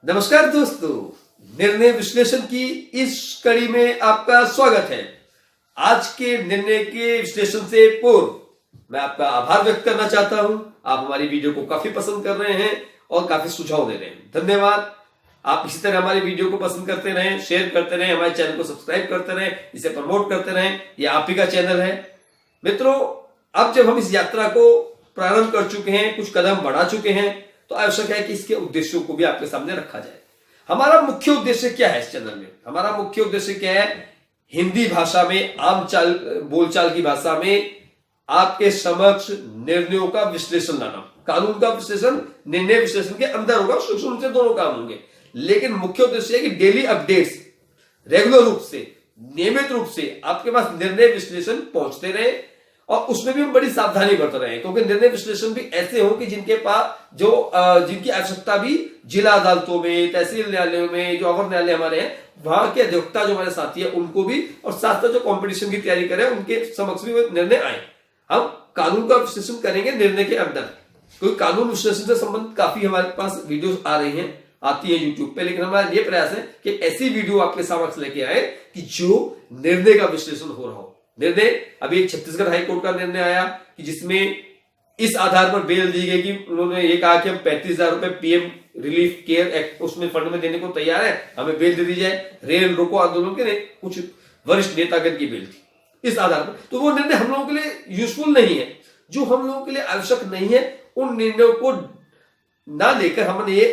नमस्कार दोस्तों, निर्णय विश्लेषण की इस कड़ी में आपका स्वागत है। आज के निर्णय के विश्लेषण से पूर्व मैं आपका आभार व्यक्त करना चाहता हूं। आप हमारी वीडियो को काफी पसंद कर रहे हैं और काफी सुझाव दे रहे हैं, धन्यवाद। आप इसी तरह हमारी वीडियो को पसंद करते रहें, शेयर करते रहें, हमारे चैनल को सब्सक्राइब करते रहें, इसे प्रमोट करते रहें। यह आप ही का चैनल है। मित्रों, अब जब हम इस यात्रा को प्रारंभ कर चुके हैं, कुछ कदम बढ़ा चुके हैं, तो आवश्यक है कि इसके उद्देश्यों को भी आपके सामने रखा जाए। हमारा मुख्य उद्देश्य क्या है इस चैनल में? हमारा मुख्य उद्देश्य क्या है? हिंदी भाषा में, आम बोलचाल की भाषा में आपके समक्ष निर्णयों का विश्लेषण लाना। कानून का विश्लेषण निर्णय विश्लेषण के अंदर होगा, सूक्ष्म रूप से दोनों काम होंगे, लेकिन मुख्य उद्देश्य है कि डेली अपडेट्स रेगुलर रूप से, नियमित रूप से आपके पास निर्णय विश्लेषण पहुंचते रहे और उसमें भी हम बड़ी सावधानी बरत रहे हैं, क्योंकि निर्णय विश्लेषण भी ऐसे हो कि जिनके पास जिनकी आवश्यकता भी जिला अदालतों में, तहसील न्यायालयों में, जो अवर न्यायालय हमारे हैं, वहां के अधिवक्ता जो हमारे साथी है उनको भी, और साथ साथ जो कंपटीशन की तैयारी करें उनके समक्ष भी निर्णय आए। हम कानून का विश्लेषण करेंगे निर्णय के अंदर, क्योंकि कानून विश्लेषण से संबंधित काफी हमारे पास वीडियो आ रही है, आती है यूट्यूब पे, लेकिन हमारा ये प्रयास है कि ऐसी वीडियो आपके समक्ष लेके आए कि जो निर्णय का विश्लेषण हो रहा हो। निर्णय, अभी एक छत्तीसगढ़ हाईकोर्ट का निर्णय आया कि जिसमें इस आधार पर बेल दी गई कि उन्होंने ये कहा कि हम 35,000 रुपए पीएम रिलीफ केयर एक्ट उसमें फंड में देने को तैयार है, हमें बेल दे दी जाए। रेल रोको आंदोलन के कुछ वरिष्ठ नेतागण की बेल थी इस आधार पर। तो वो निर्णय हम लोगों के लिए यूजफुल नहीं है, जो हम लोगों के लिए आवश्यक नहीं है, उन निर्णयों को ना लेकर हम ये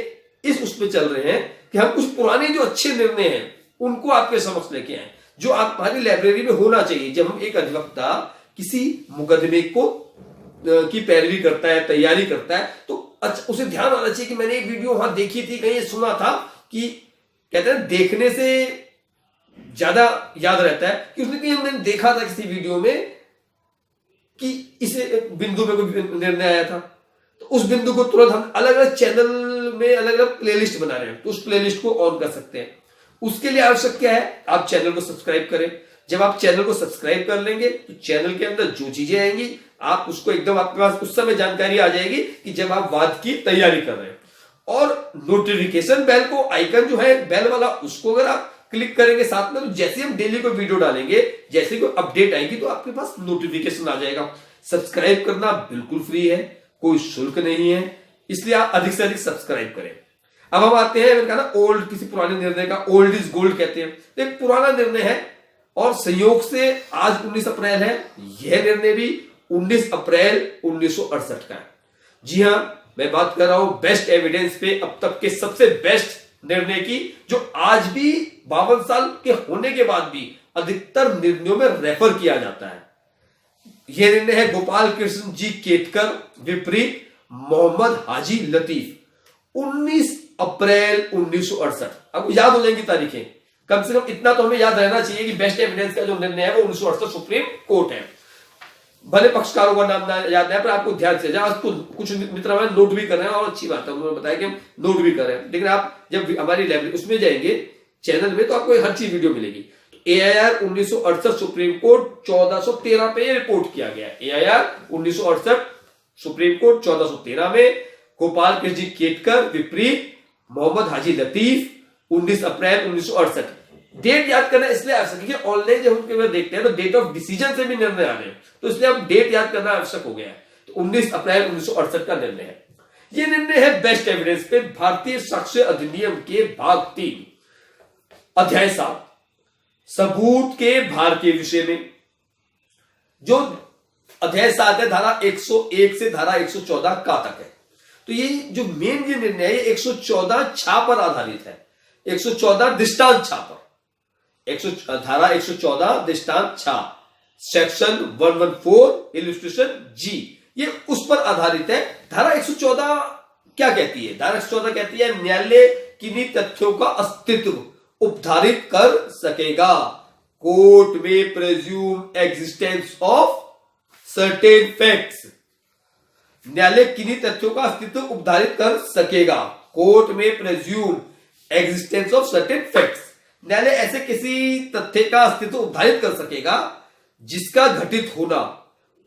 इस उसमें चल रहे हैं कि हम कुछ पुराने जो अच्छे निर्णय हैं उनको आपके समक्ष लेके आए, जो हमारी लाइब्रेरी में होना चाहिए। जब हम एक अधिवक्ता किसी मुकदमे को की पैरवी करता है, तैयारी करता है, तो अच्छा उसे ध्यान आना चाहिए कि मैंने एक वीडियो वहां देखी थी, कहीं सुना था कि कहते हैं देखने से ज्यादा याद रहता है, कि उसने कहीं मैंने देखा था किसी वीडियो में कि इसे बिंदु पे कोई निर्णय आया था, तो उस बिंदु को तुरंत हम अलग अलग चैनल में अलग अलग प्लेलिस्ट बना रहे हैं, तो उस प्लेलिस्ट को ऑन कर सकते हैं। उसके लिए आवश्यक क्या है? आप चैनल को सब्सक्राइब करें। जब आप चैनल को सब्सक्राइब कर लेंगे तो चैनल के अंदर जो चीजें आएंगी आप उसको एकदम आपके पास उस समय जानकारी आ जाएगी कि जब आप वाद की तैयारी कर रहे हैं। और नोटिफिकेशन बेल को, आइकन जो है बेल वाला, उसको अगर आप क्लिक करेंगे साथ में, तो जैसे हम डेली कोई वीडियो डालेंगे, जैसे कोई अपडेट आएगी तो आपके पास नोटिफिकेशन आ जाएगा। सब्सक्राइब करना बिल्कुल फ्री है, कोई शुल्क नहीं है, इसलिए आप अधिक से अधिक सब्सक्राइब करें। अब हम आते हैं, मैंने कहा ना, ओल्ड, किसी पुराने निर्णय का ओल्ड इज गोल्ड कहते हैं। तो एक पुराना निर्णय है और संयोग से आज 19 अप्रैल है, यह निर्णय भी 19 अप्रैल 1968 का है। जी हां, मैं बात कर रहा हूं बेस्ट एविडेंस पे अब तक के सबसे बेस्ट निर्णय की, जो आज भी 52 साल के होने के बाद भी अधिकतर निर्णयों में रेफर किया जाता है। यह निर्णय है गोपाल कृष्ण जी केतकर विपरीत मोहम्मद हाजी लतीफ, 19 अप्रैल 1968। अब याद हो जाएंगी तारीखें, कम से कम इतना तो हमें याद रहना चाहिए कि बेस्ट एविडेंस का जो निर्णय है वो 1968 सुप्रीम कोर्ट है। भले पक्षकारों का नाम याद है, पर आपको ध्यान से, आज तो कुछ मित्र हमारे नोट भी कर रहे हैं और अच्छी बात है, उन्होंने बताया कि हम नोट भी कर रहे हैं, लेकिन आप जब हमारी लाइब्रेरी उसमें जाएंगे चैनल में तो आपको हर चीज वीडियो मिलेगी। AIR 1968 सुप्रीम कोर्ट 1413 पे रिपोर्ट किया गया। AIR 1968 सुप्रीम कोर्ट 1413 में गोपाल कृष्ण जी केतकर विपरीत मोहम्मद हाजी लतीफ, 19 अप्रैल 1968। डेट याद करना इसलिए आवश्यक है कि ऑनलाइन जब हम देखते हैं तो डेट ऑफ डिसीजन से भी निर्णय आ रहे हैं, तो इसलिए अब डेट याद करना आवश्यक हो गया है। तो 19 अप्रैल 1968 का निर्णय है। यह निर्णय है बेस्ट एविडेंस पे भारतीय साक्ष्य अधिनियम के भाग 3 अध्याय 7 सबूत के भार के विषय में। जो अध्याय 7 है, धारा 101 से धारा 114 का तक है। तो ये जो मेन ये निर्णय है, 114 छा पर आधारित है, 114 दृष्टांत छा पर, धारा 114 दृष्टांत छा, सेक्शन 114 इलस्ट्रेशन जी, ये उस पर आधारित है। धारा 114 क्या कहती है? धारा 114 कहती है न्यायालय किन्हीं तथ्यों का अस्तित्व उपधारित कर सकेगा। Court may प्रेज्यूम existence of certain facts, न्यायालय किन्हीं तथ्यों का अस्तित्व उपधारित कर सकेगा। Court may प्रेज्यूम existence of certain facts, न्यायालय ऐसे किसी तथ्य का अस्तित्व उपधारित कर सकेगा जिसका घटित होना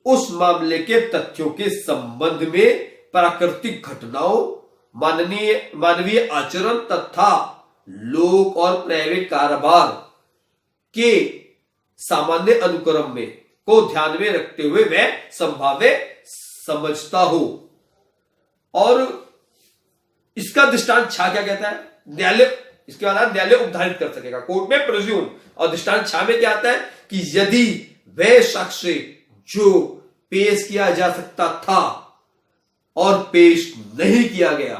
उस मामले के तथ्यों के संबंध में प्राकृतिक घटनाओं मानवीय आचरण तथा लोक और प्राइवेट कारोबार के सामान्य अनुक्रम में को ध्यान में रखते हुए वह संभाव्य समझता हो। और इसका दृष्टांत छा क्या कहता है? न्यायालय, इसके बाद न्यायालय उपधारित कर सकेगा, कोर्ट में प्रेज्यूम। और दृष्टांत छा में क्या आता है कि यदि वह साक्ष्य जो पेश किया जा सकता था और पेश नहीं किया गया,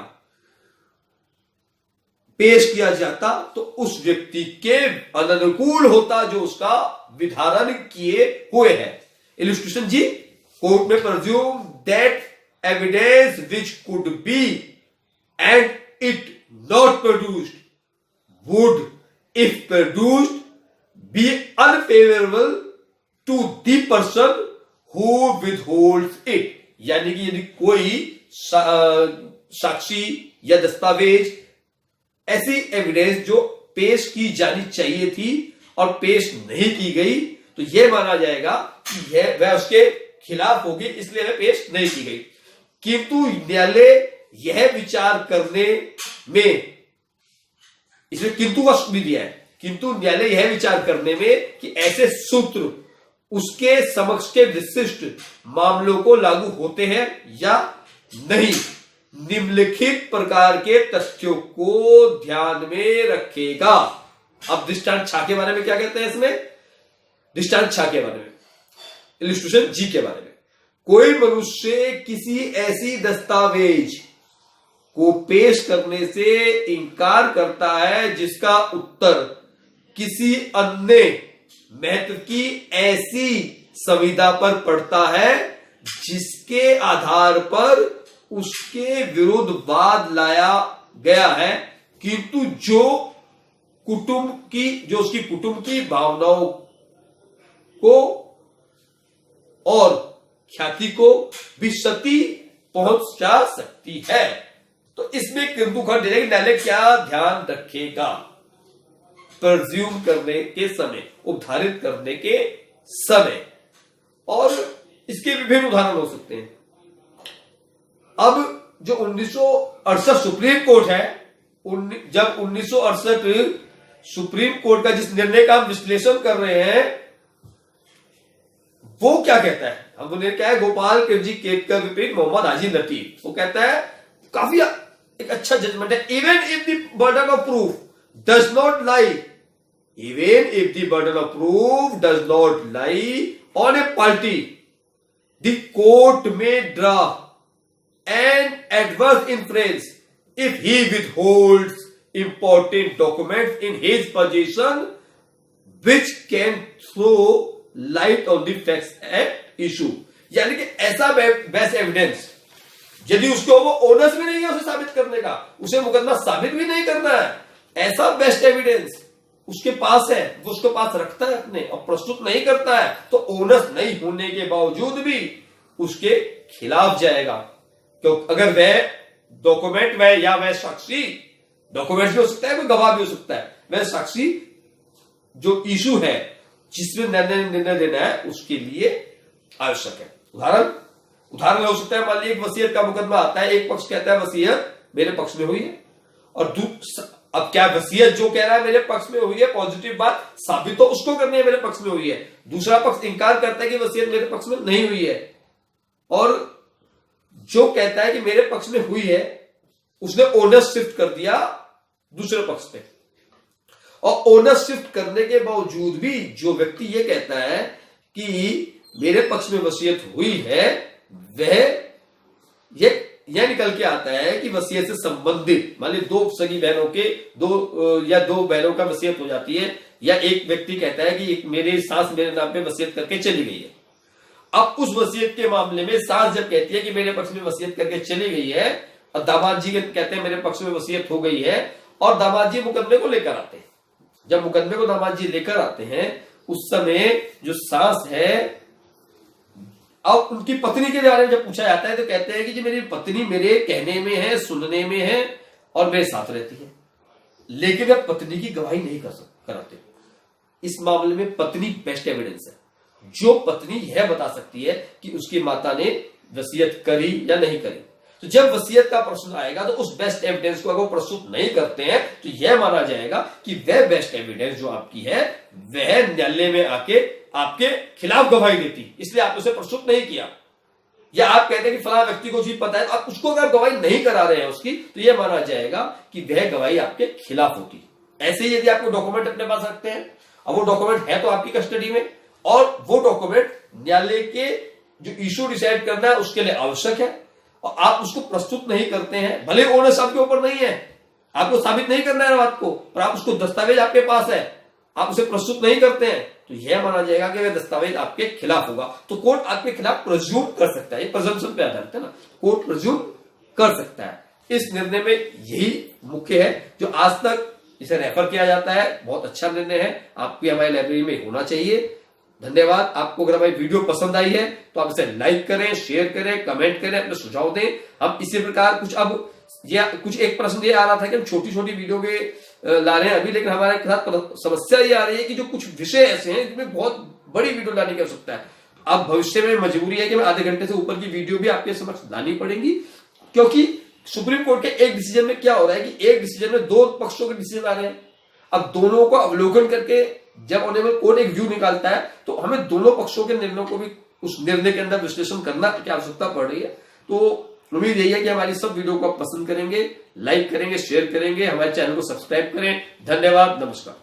पेश किया जाता तो उस व्यक्ति के अनुकूल होता जो उसका विधारण किए हुए है। Illustration G, court may presume that evidence which could be and it not produced would, if produced, be unfavorable to the person who withholds it। यानी कि यदि कोई साक्षी या दस्तावेज, ऐसी एविडेंस जो पेश की जानी चाहिए थी और पेश नहीं की गई, तो यह माना जाएगा कि यह वह उसके खिलाफ होगी, इसलिए वह पेश नहीं की गई। किंतु न्यायालय यह विचार करने में, इसमें किंतु का भी दिया है, किंतु न्यायालय यह विचार करने में कि ऐसे सूत्र उसके समक्ष के विशिष्ट मामलों को लागू होते हैं या नहीं, निम्नलिखित प्रकार के तथ्यों को ध्यान में रखेगा। अब दृष्टांत छा के बारे में क्या कहते हैं इसमें? दृष्टांत छा के बारे में, इलस्ट्रेशन जी के बारे में, कोई मनुष्य किसी ऐसी दस्तावेज को पेश करने से इंकार करता है जिसका उत्तर किसी अन्य महत्व की ऐसी संविदा पर पड़ता है जिसके आधार पर उसके विरुद्ध वाद लाया गया है, किंतु जो उसकी कुटुंब की भावनाओं को और ख्याति को भी क्षति पहुंचा सकती है। तो इसमें किंतु खंड है कि न्यायालय क्या ध्यान रखेगा प्रेज्यूम करने के समय, उपधारित करने के समय। और इसके विभिन्न उदाहरण हो सकते हैं। अब जो 1968 सुप्रीम कोर्ट है, जब 1968 सुप्रीम कोर्ट का जिस निर्णय का हम विश्लेषण कर रहे हैं, वो क्या कहता है? हमको निर्णय क्या है? गोपाल जी केतकर विपरीत मोहम्मद हाजी लतीफ। वो कहता है, काफी एक अच्छा जजमेंट है, even if the burden of proof does not lie, even if the burden of proof does not lie on a party, the court may draw an adverse influence if he withholds important documents in his possession which can throw light on the facts at issue। यानी कि ऐसा best evidence यदि उसको वो owners भी नहीं है उसे साबित करने का, उसे मुकदमा साबित भी नहीं करना है, ऐसा बेस्ट एविडेंस उसके पास है, वो उसके पास रखता है अपने और प्रस्तुत नहीं करता है, तो ओनर्स नहीं होने के बावजूद भी उसके खिलाफ जाएगा। क्योंकि अगर वह डॉक्यूमेंट वह या वह साक्षी, डॉक्यूमेंट भी हो सकता है, कोई गवाह भी हो सकता है, वह साक्षी जो इशू है जिसमें निर्णय देना है उसके लिए आवश्यक है। उदाहरण हो सकता है, मान लीजिए एक वसीयत का मुकदमा आता है, एक पक्ष कहता है वसीयत मेरे पक्ष में हुई है, और अब क्या वसीयत जो कह रहा है मेरे पक्ष में हुई है, पॉजिटिव बात साबित तो उसको करनी है मेरे पक्ष में हुई है, दूसरा पक्ष इंकार करता है कि वसीयत मेरे पक्ष में नहीं हुई है, और जो कहता है कि मेरे पक्ष में हुई है उसने ओनर शिफ्ट कर दिया दूसरे पक्ष पे, और ओनर शिफ्ट करने के बावजूद भी जो व्यक्ति ये कहता है कि मेरे पक्ष में वसीयत हुई है, वह यह निकल के आता है कि वसीयत से संबंधित, मान ली दो सगी बहनों के दो बहनों का वसीयत हो जाती है, या एक व्यक्ति कहता है कि मेरी सास मेरे नाम पे वसीयत करके चली गई है। अब उस वसीयत के मामले में सास जब कहती है कि मेरे पक्ष में वसीयत करके चली गई है, और दामाद जी कहते हैं मेरे पक्ष में वसीयत हो गई है, और दामाद जी मुकदमे को लेकर आते हैं, जब मुकदमे को दामाद जी लेकर आते हैं उस समय जो सास है, अब उनकी पत्नी के बारे में जब पूछा जाता है तो कहते हैं कि जी मेरी पत्नी मेरे कहने में है, सुनने में है और मेरे साथ रहती है, लेकिन वह पत्नी की गवाही नहीं कराते। इस मामले में पत्नी बेस्ट एविडेंस है, जो पत्नी यह बता सकती है कि उसकी माता ने वसीयत करी या नहीं करी। तो जब वसीयत का प्रश्न आएगा तो उस बेस्ट एविडेंस को अगर वो प्रस्तुत नहीं करते हैं तो यह माना जाएगा कि वह बेस्ट एविडेंस जो आपकी है वह न्यायालय में आके आपके खिलाफ गवाही देती, इसलिए आपने उसे प्रस्तुत नहीं किया। या आप कहते हैं कि फला व्यक्ति को चीज पता है, तो आप उसको अगर गवाही नहीं करा रहे हैं उसकी, तो यह माना जाएगा कि वह गवाही आपके खिलाफ होती। ऐसे ही यदि आपको डॉक्यूमेंट अपने पास रखते हैं, अब वो डॉक्यूमेंट है तो आपकी कस्टडी में, और वो डॉक्यूमेंट न्यायालय के जो इशू डिसाइड करना है उसके लिए आवश्यक है, और आप उसको प्रस्तुत नहीं करते हैं, भले ओनर्स आपके ऊपर नहीं है, आपको साबित नहीं करना है बात को, पर आप उसको दस्तावेज आपके पास है, आप उसे प्रस्तुत नहीं करते हैं, तो यह माना जाएगा कि वह दस्तावेज आपके खिलाफ होगा। तो कोर्ट आपके खिलाफ प्रज्यूम कर सकता है, ये प्रेजम्पशन पे आधारित है ना, कोर्ट प्रज्यूम कर सकता है। इस निर्णय में यही मुख्य है जो आज तक इसे रेफर किया जाता है। बहुत अच्छा निर्णय है, आपकी हमारी लाइब्रेरी में होना चाहिए। धन्यवाद। आपको अगर हमारी वीडियो पसंद आई है तो आप इसे लाइक करें, शेयर करें, कमेंट करें, अपने सुझाव दें। हम इसी प्रकार कुछ एक प्रश्न ये आ रहा था कि हम छोटी छोटी वीडियो के ला रहे हैं अभी, लेकिन हमारे साथ समस्या ये आ रही है कि जो कुछ विषय ऐसे हैं जिनमें बहुत बड़ी वीडियो लाने की आवश्यकता है। अब भविष्य में मजबूरी है कि मैं आधे घंटे से ऊपर की वीडियो भी आपके समक्ष लानी पड़ेगी, क्योंकि सुप्रीम कोर्ट के एक डिसीजन में क्या हो रहा है कि एक डिसीजन में दो पक्षों के डिसीजन आ रहे हैं। अब दोनों को अवलोकन करके जब ऑनरेबल कोर्ट एक व्यू निकालता है तो हमें दोनों पक्षों के निर्णयों को भी उस निर्णय के अंदर विश्लेषण करना की आवश्यकता पड़ रही है। तो उम्मीद यही है कि हमारी सब वीडियो को आप पसंद करेंगे, लाइक करेंगे, शेयर करेंगे, हमारे चैनल को सब्सक्राइब करें। धन्यवाद, नमस्कार।